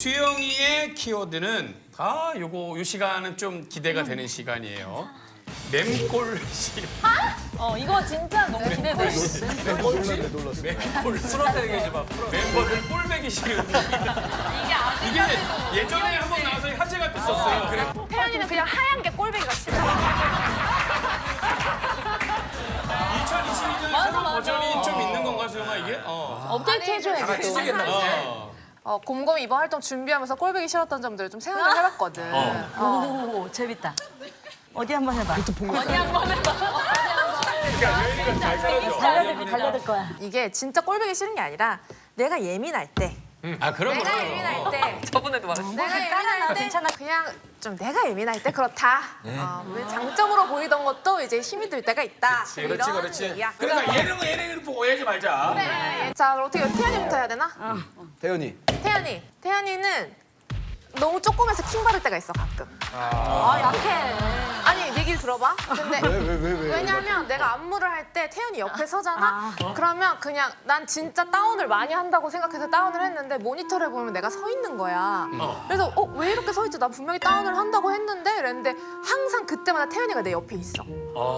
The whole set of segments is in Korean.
수영이의 키워드는 요 시간은 좀 기대가 되는 시간이에요. mem골씨. 이거 진짜 너무 기대돼. 놀랐어. mem골. 풀어서 얘기해 봐. 멤버들 꼴배기 싫은. 이게 예전에 한번 나와서 화제가 됐었어요. 그래. 태연이는 그냥 하얀 게 꼴배기가 싫어. 2022년 맞아, 새로운 맞아. 버전이 좀 있는 건가, 수영아 이게? 업데이트 해줘야지. 치겠나? 곰곰이 이번 활동 준비하면서 꼴보기 싫었던 점들을 좀 생각을 해봤거든. 오, 재밌다. 어디 한번 해봐. 언니 한번 해봐. 달려들 거야. 이게 진짜 꼴보기 싫은 게 아니라 내가 예민할 때, 그런 거. 내가 예민할 때, 저번에도 말했어. 내가 예민할 때 그냥 좀 내가 예민할 때 그렇다. 왜 장점으로 보이던 것도 이제 힘이 들 때가 있다. 그렇지. 얘기야. 그러니까 예능을 보고 오해하지 말자. 그래. 자, 그럼 어떻게 태연이부터 해야 되나? 태연이. 태연이는 너무 조그매서 킹 받을 때가 있어 가끔. 약해. 아니 내 얘기를 들어봐. 근데 왜? 왜냐면 내가 안무를 할 때 태연이 옆에 서잖아. 그러면 그냥 난 진짜 다운을 많이 한다고 생각해서 다운을 했는데 모니터를 보면 내가 서 있는 거야. 그래서 왜 이렇게 서 있지? 나 분명히 다운을 한다고 했는데 이랬는데 항상 그때마다 태연이가 내 옆에 있어.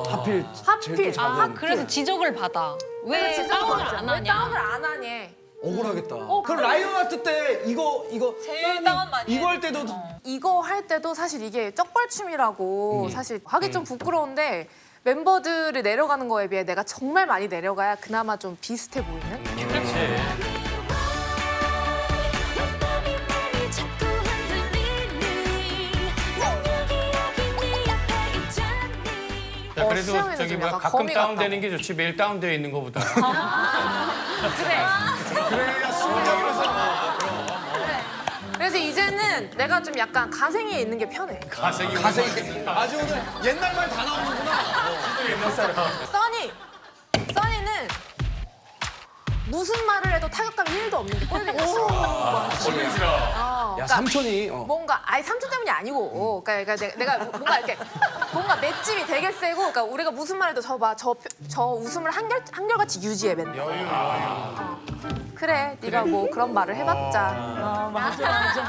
하필. 하필. 그래서 지적을 받아. 왜 진짜 다운을 맞아. 안 왜 하냐? 다운을 안 하니? 억울하겠다. 그럼 라이언 아트 때 이거 제일 다운 많이 이거 할 때도 이거 할 때도 사실 이게 쩍벌춤이라고 사실 하기 좀 부끄러운데 멤버들이 내려가는 거에 비해 내가 정말 많이 내려가야 그나마 좀 비슷해 보이는? 그렇지. 야, 그래도 수영이는 저기 좀 뭐야 약간 가끔 거미 다운되는 게 좋지 매일 다운되어 있는 거보다. 그래. 그래야 순간으로 그래서 이제는 내가 좀 약간 가생이에 있는 게 편해. 가생이. 아주 오늘 옛날 말 다 나오는구나. 써니는 무슨 말을 해도 타격감이 1도 없는 게 꼴보기 싫어. 야 삼촌이 뭔가 삼촌 때문이 아니고 그러니까 내가 뭔가 이렇게 뭔가 맷집이 되게 세고 그러니까 우리가 무슨 말 해도 저 웃음을 한결같이 유지해 맨날. 그래 네가 뭐 그런 말을 해봤자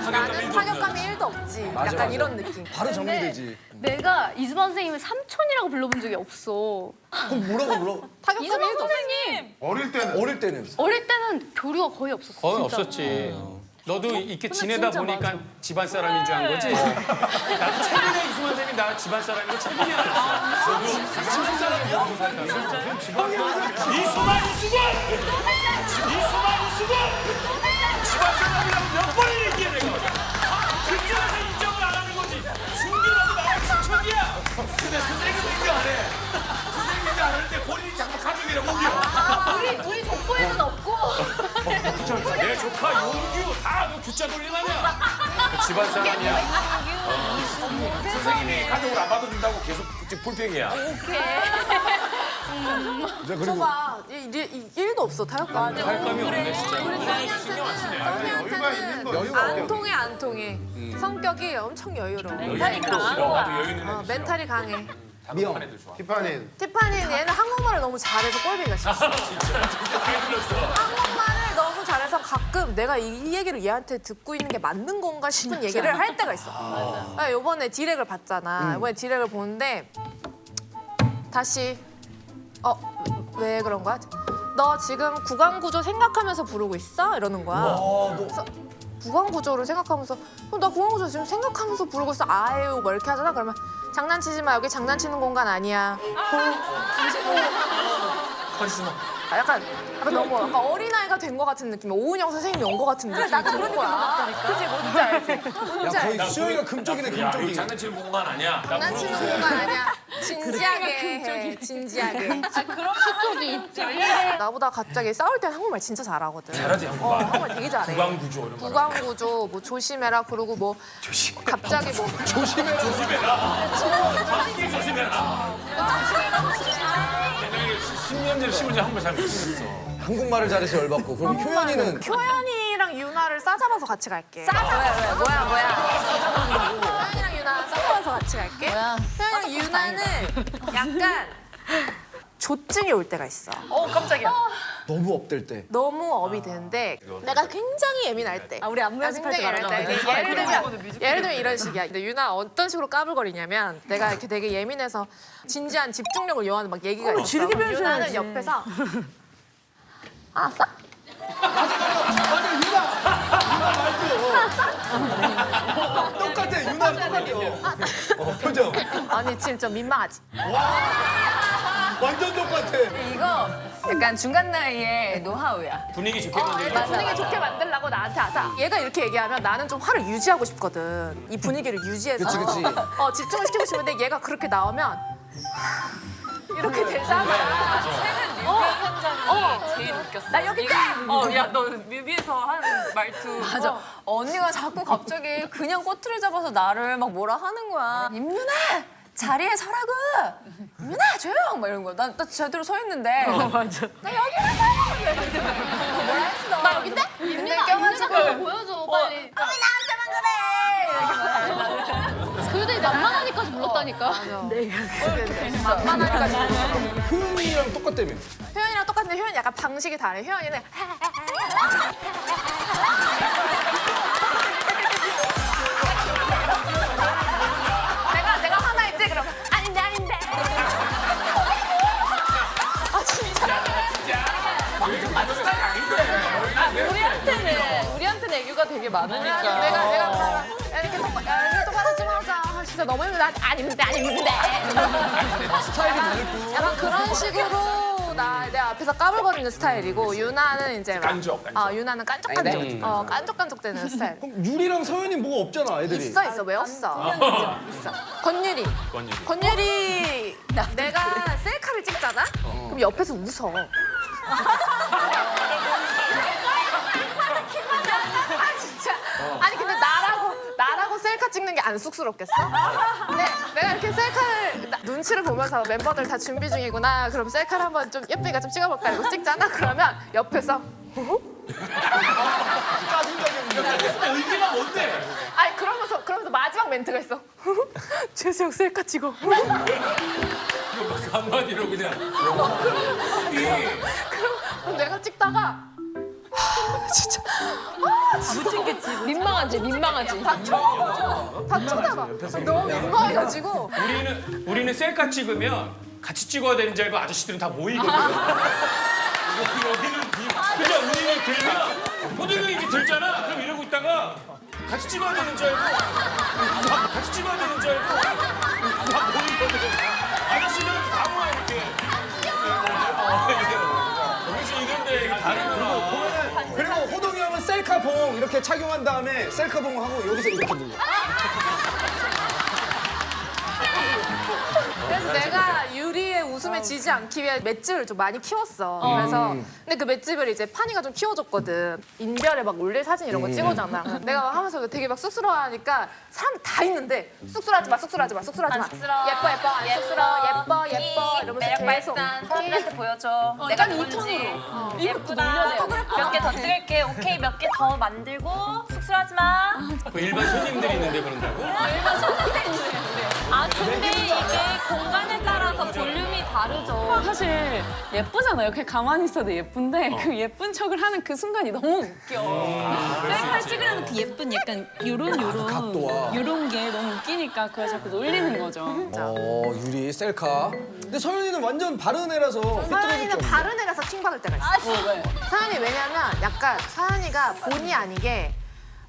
나는 타격감이 1도 없지. 맞아, 약간 맞아. 이런 느낌. 바로 정리되지. 내가 이수만 선생님을 삼촌이라고 불러본 적이 없어. 그럼 뭐라고 불러? 타격감이 이수만 1도 없어. 선생님! 어릴 때는. 어릴 때는 교류가 거의 없었어. 거의 진짜. 없었지. 너도 이렇게 지내다 진짜 보니까 맞아. 집안 사람인 줄 안 거지? 나도 채빈이 이수만 쌤이 나 집안 사람이고 채빈이 알았어. 너도 무슨 사람이야? 이수만! 집안 사람이라고 몇 번을 얘기해 내가. 그때마다 인정을 안 하는 거지. 숨겨놔도 나랑 친척이야. 근데 선생님은 인정 안 해. 선생님이 인정 안 하는데 본인이 자꾸 가족이라고 우겨. 우리 족보에는 없고. 내 조카 용규 다 너 규자 돌림하냐? 집안 사람이야. 선생님이 가족을 안 받아준다고 계속 불평이야. 그리고 저봐 1도 없어 타격감. 할감이 없네 진짜. 우리 써니한테는 안 통해. 성격이 엄청 여유로워. 멘탈이 강한 나도 거야. 여유 있는 애. 멘탈이 강해. 미영. 티파니는 얘는 한국말을 너무 잘해서 꼴보기가 싫어. 한국말을 너무 잘해서 가끔 내가 이 얘기를 얘한테 듣고 있는 게 맞는 건가 싶은 얘기를 할 때가 있어. 이번에 디렉을 봤잖아. 이번에 디렉을 보는데 다시 왜 그런 거야? 너 지금 구강구조 생각하면서 부르고 있어? 이러는 거야. 그래서 구강구조를 생각하면서 나 구강구조 지금 생각하면서 부르고 있어. 아유 뭐 이렇게 하잖아. 그러면 장난치지 마. 여기 장난치는 공간 아니야. 약간 너무 약간 어린아이가 된 것 같은 느낌. 오은영 선생님이 온 것 같은 느낌. 나도 그런 거야. 그치 뭔지 알지? 뭔지 야 거의 알지? 수영이가 금쪽이네 야, 여기 금쪽이. 장난치는 공간 아니야. 장난치는 공간 아니야. 진지하게 해. 진지하게. 쪽이 있지. 나보다 갑자기 싸울 때는 한국말 진짜 잘하거든. 잘하지, 한국말. 한국말 되게 잘해. 구강구조 이런 거. 구강구조 뭐 조심해라 그러고 뭐 갑자기 뭐 내가 10년 전에 15년 한국말 잘 못했어. 한국말을 잘해서 열받고. 그럼 효연이는 효연이랑 유나를 싸잡아서 같이 갈게. 뭐야? 효연이랑 유나 싸잡아서 같이 갈게. 효연이랑 유나는 약간 조증이 올 때가 있어. 깜짝이야. 너무 업될 때. 너무 업이 되는데 내가 굉장히 예민할 때. 우리 안무 연습할 때 굉장히 말하는 예민할 거야. 때. 예를 들면 이런 식이야. 근데 유나 어떤 식으로 까불거리냐면 내가 이렇게 되게 예민해서 진지한 집중력을 요하는 막 얘기가 있어. 지르게 그럼 유나는 변수해야지. 옆에서 아싸? 맞아 유나 말투. 똑같아 유나 똑같아. 표정. 아니 지금 좀 민망하지? 완전 똑같아. 이거 약간 중간 나이에 노하우야. 분위기 좋게 만들기. 일단 분위기 좋게 만들려고 나한테 아싸. 얘가 이렇게 얘기하면 나는 좀 화를 유지하고 싶거든. 이 분위기를 유지해서. 그치. 집중을 시키고 싶은데 얘가 그렇게 나오면 이렇게 되잖아. 최근 뮤비 현장이 제일 웃겼어. 나 여기 있다! 야, 너 뮤비에서 한 말투. 맞아. 언니가 자꾸 갑자기 그냥 꼬투리 잡아서 나를 막 뭐라 하는 거야. 임윤아! 자리에 서라고! 임윤아, 조용! 막 이런 거야. 나 제대로 서 있는데. 맞아. 나 여기라고! 뭐라 했어? 나 여긴데? 근데 껴가지고. 보여줘 빨리. 왜 나한테만 그래! 그래도 만만하니까 불렀다니까. 만만하니까 효연이랑 똑같다며. 효연이랑 똑같은데 효연이 약간 방식이 다르. 효연이는 내가 화나 있지? 그럼 아닌데. 아 진짜. 우리한테는 애교가 되게 많으니까. 내가 그러면 이렇게 똑바로 좀 하자. 아, 진짜 너무 힘들다. 아닌데. 스타일이 다를 뿐. 약간 그런 식으로 내 앞에서 까불거리는 스타일이고 유나는 이제 막, 깐족. 유나는 깐족깐족 되는 스타일. 그럼 유리랑 서연이 뭐가 없잖아 애들이. 있어 왜 없어? 있어. 권유리. 내가 셀카를 찍잖아? 그럼 옆에서 웃어. 아 진짜. 아니 근데 나라고 셀카 찍는 게 안 쑥스럽겠어? 근데 내가 이렇게 셀카를 눈치를 보면서 멤버들 다 준비 중이구나. 그럼 셀카를 한번 좀 예쁘니까 좀 찍어볼까 이러고 찍잖아. 그러면 옆에서 의미가 뭔데? 아니 그러면서 마지막 멘트가 있어. 재수 형 셀카 찍어. 한마디로 그냥. 그럼 내가 찍다가 진짜 민망하지. 다 쳐다봐. 너무 민망해가지고. 우리는 셀카 찍으면 같이 찍어야 되는 줄 알고 아저씨들은 다 모이거든. 여기는 그냥 우리는 들면 호동이 이게 들잖아. 그럼 이러고 있다가 같이 찍어야 되는 줄 알고 다 모이거든. 아저씨들은 다 모여 이렇게. 여기서 이런데 다르구나. 그리고 호동이 형은 셀카봉 이렇게 착용한 다음에 셀카봉 하고 여기서 이렇게 눌러. 그래서 내가 유리의 웃음에 지지 않기 위해 맷집을 좀 많이 키웠어. 그래서 근데 그 맷집을 이제 판이가 좀 키워줬거든. 인별에 막 올릴 사진 이런 거 찍어잖아. 내가 막 하면서 되게 막 쑥스러워하니까 사람들 다 있는데 쑥스러워하지 마. 예뻐 안 쑥스러워. 예뻐 이러면서 계속. 사람들한테 보여줘. 내가 누군지. 예쁘다. 몇 개 더 찍을게. 오케이, 몇 개 더 만들고 쑥스러워하지 마. 그 일반 손님들이 있는데 그런다고? 아, 근데 이게 공간에 따라서 볼륨이 다르죠. 사실 예쁘잖아요. 그냥 가만히 있어도 예쁜데 그 예쁜 척을 하는 그 순간이 너무 웃겨. 셀카를 찍으려는 그 예쁜 약간 각도와. 요런 게 너무 웃기니까 그걸 자꾸 놀리는 거죠. 유리 셀카. 근데 서연이는 완전 바른 애라서 서연이는 바른 애라서 킹받을 때가 있어. 왜? 서연이 왜냐면 약간 서연이가 본의 아니게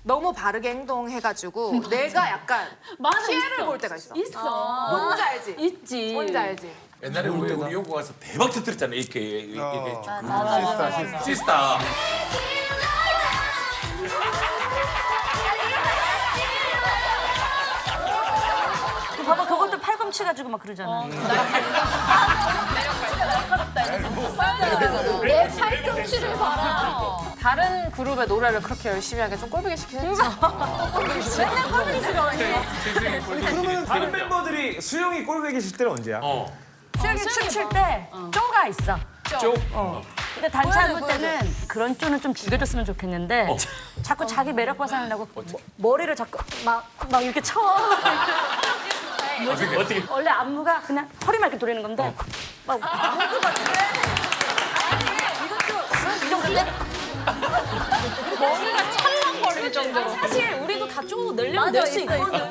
너무 바르게 행동해가지고 내가 약간 맞아, 피해를 있어. 볼 때가 있어. 있어. 뭔지 알지? 있지. 뭔지 알지? 옛날에 우리 요거 가서 대박 터뜨렸잖아. 이렇게 맞아. 시스타. 봐봐 그것도 팔꿈치 가지고 막 그러잖아. 내 팔꿈치를 봐라. 다른 그룹의 노래를 그렇게 열심히 하게 좀 꼴보기 싫긴 했죠. 그러면 다른 멤버들이 수영이 꼴보기 싫을 때는 언제야? 수영이 춤출 때 쪼가 있어. 쪽? 근데 단체 안무 때는 그런 쪼는 좀 죽여줬으면 좋겠는데 자꾸 자기 매력 발산하려고 머리를 자꾸 막 이렇게 쳐. 어떻게? 원래 안무가 그냥 허리만 이렇게 돌리는 건데 막 이 정도인데? 머리가 찰랑거릴 정도로. 사실 우리도 다 좀 내려면 낼 수 있거든.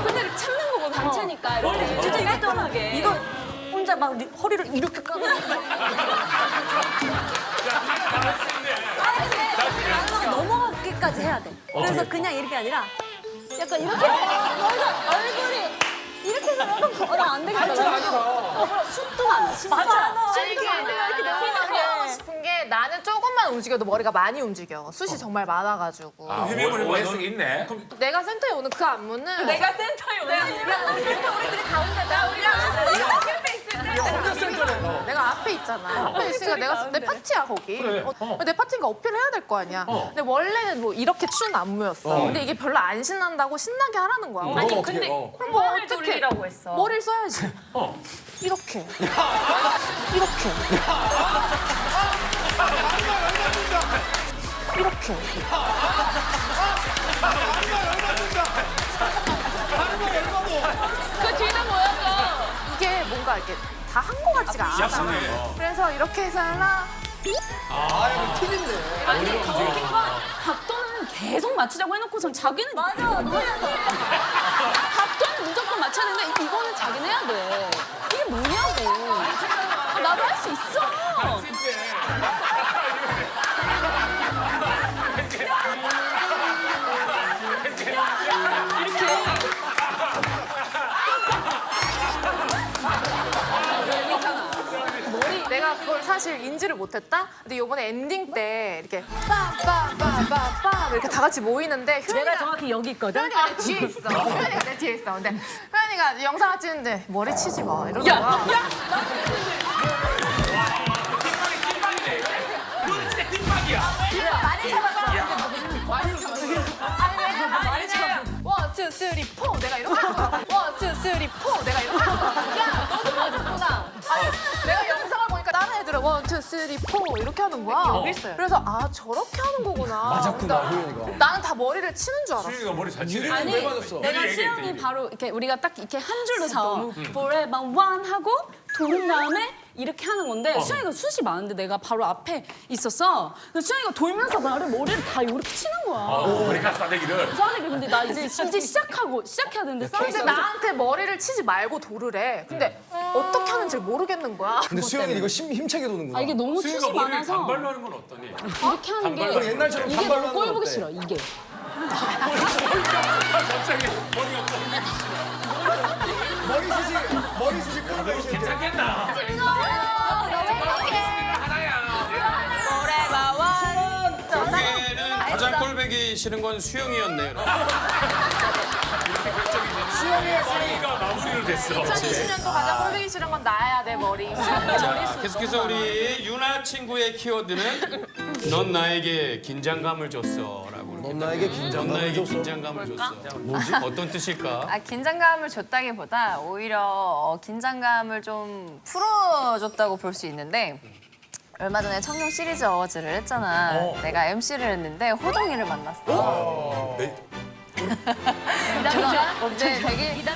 근데 참는 거고 단체니까. 원래 진짜 깔끔하게. 이거 혼자 막 허리를 이렇게 까고 마지막에 넘어가기까지 해야 돼. 그래서 그냥 이렇게 아니라 약간 이렇게 그래서 얼굴이 이렇게 들어가면 안 되겠다. 숱도 안 맞아. 아니, 이게 내가 표현하고 싶은 게 나는 조금만 움직여도 머리가 많이 움직여. 숱이 정말 많아가지고. 해명을 오해성이 있네. 내가 센터에 오는 그 안무는 내가 센터에 오는 센터 우리들이 가운데다 내가 앞에 있잖아. 앞에 있으니까 내가 내 파티야 거기. 내 파티니까 어필을 해야 될 거 아니야. 근데 원래는 뭐 이렇게 추운 안무였어. 근데 이게 별로 안 신난다고 신나게 하라는 거야. 아니 근데 그럼 뭐 머리를 어떻게 돌리라고 했어. 머리를 써야지. 이렇게. 이렇게. 이렇게. 그 뒤도 보여줘. 이게 뭔가 이렇게 다 한 거 같지가 않아. 그래서 이렇게 해서 하나. 아니 더 웃긴 건 각도는 계속 맞추자고 해놓고선 자기는 맞아. 너야. 각도는 무조건 맞춰야 되는데 이거는 자기는 해야 돼. 이게 뭐냐고. 나도 할 수 있어. 내가 그걸 사실 인지를 못했다? 근데 이번에 엔딩 때 이렇게 빠빠빠빠빠 이렇게 다 같이 모이는데 내가 정확히 여기 있거든. 효연이가 내 뒤에 있어. 효연이가 내 뒤에 있어. 근데 효연이가 영상을 찍는데 머리 치지 마 이러는 거야. 이거는 진짜 뒷박이야. 많이 잡았어. 많이 잡았어. 원, 투, 쓰리, 포. 내가 이렇게 할 거야. 원, 투, 쓰리, 포. 내가 이렇게 할 거야. 야, 너도 맞았구나. 아니, 내가 영상을 보니까 다른 애들은 원, 투, 쓰리, 포 이렇게 하는 거야. 여기 있어요. 그래서 아 저렇게 하는 거구나. 맞았구나, 그러니까 효연이가. 나는 다 머리를 치는 줄 알았어. 수영이가 머리 잘 치네. 아니 왜 맞았어? 내가 얘기했대, 수영이 이미. 바로 이렇게 우리가 딱 이렇게 한 줄로 서 forever one 하고 도는 다음에 이렇게 하는 건데 수영이가 숱이 많은데 내가 바로 앞에 있었어. 그래서 수영이가 돌면서 나를 머리를 다 이렇게 치는 거야. 머리카 싸대기를. 싸대기 근데 나 이제 시작해야 되는데 근데 나한테 머리를 치지 말고 도르래. 근데 어떻게 하는지 모르겠는 거야. 근데 수영이 이거 힘차게 도는구나. 아 이게 너무 수영이가 숱이 머리를 많아서 단발로 하는 건 어떠니? 이렇게 하는 게 단발로 옛날처럼 이게 단발로 너무 하는 건 꼴보기 어때? 싫어 이게. 갑자기 머리 숱이 꼴보기 싫대. 괜찮겠나? 결국에는 가장 꼴보기 싫은 건 수영이었네요. 수영이가 마무리를 됐어. 2020년도 가장 꼴보기 싫은 건 나야 내 머리. 자, 계속해서 우리 유나 친구의 키워드는 넌 나에게 긴장감을 줬어라고. 넌 나에게 넌 긴장감을 나에게 줬어. 긴장감을 줬어. 뭐지? 어떤 뜻일까? 아, 긴장감을 줬다기보다 오히려 긴장감을 좀 풀어줬다고 볼 수 있는데 얼마 전에 청룡 시리즈 어워즈를 했잖아. 내가 MC를 했는데 호동이를 만났어. 이제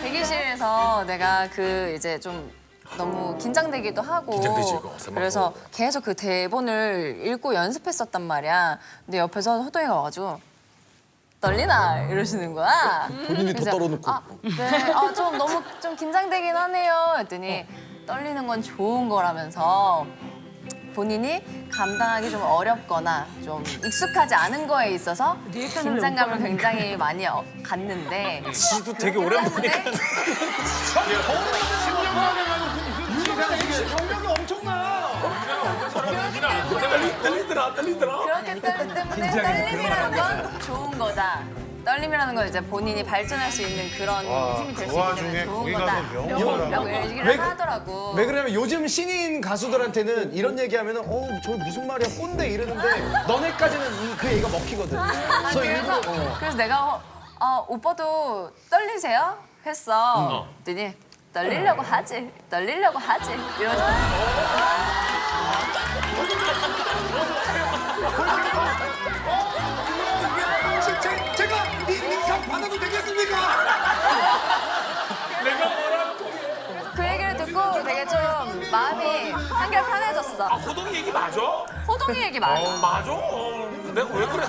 대기실에서 내가 그 이제 좀 너무 긴장되기도 하고 긴장되지, 이거. 생방송. 그래서 계속 그 대본을 읽고 연습했었단 말이야. 근데 옆에서 호동이가 와가지고 떨리나 이러시는 거야. 본인이 더 그래서 떨어놓고. 아, 네, 좀 너무 좀 긴장되긴 하네요. 했더니 떨리는 건 좋은 거라면서 본인이 감당하기 좀 어렵거나 좀 익숙하지 않은 거에 있어서 긴장감을 굉장히 많이 갖는데 지도 되게 오랜만이니까. MC 경력이 엄청나. 떨리더라. 그렇기 때문에 떨림이라는 건 좋은 거다. 떨림이라는 건 이제 본인이 발전할 수 있는 그런 힘이 될 수 있기 때문에 좋은 거다라고 얘기를 하더라고. 왜 그러냐면 요즘 신인 가수들한테는 이런 얘기하면은 저 무슨 말이야 꼰대 이러는데 너네까지는 그 얘기가 먹히거든. 그래서 일부러 그래서 내가 오빠도 떨리세요? 했어. 그랬더니 떨리려고 하지. 이러면서 제가 인상 받아도 되겠습니까? 그 얘기를 듣고 되게 좀 마음이 한결 편해졌어. 호동이 얘기 맞아? 호동이 수영이 얘기 맞아. 맞아. 내가 왜 그래?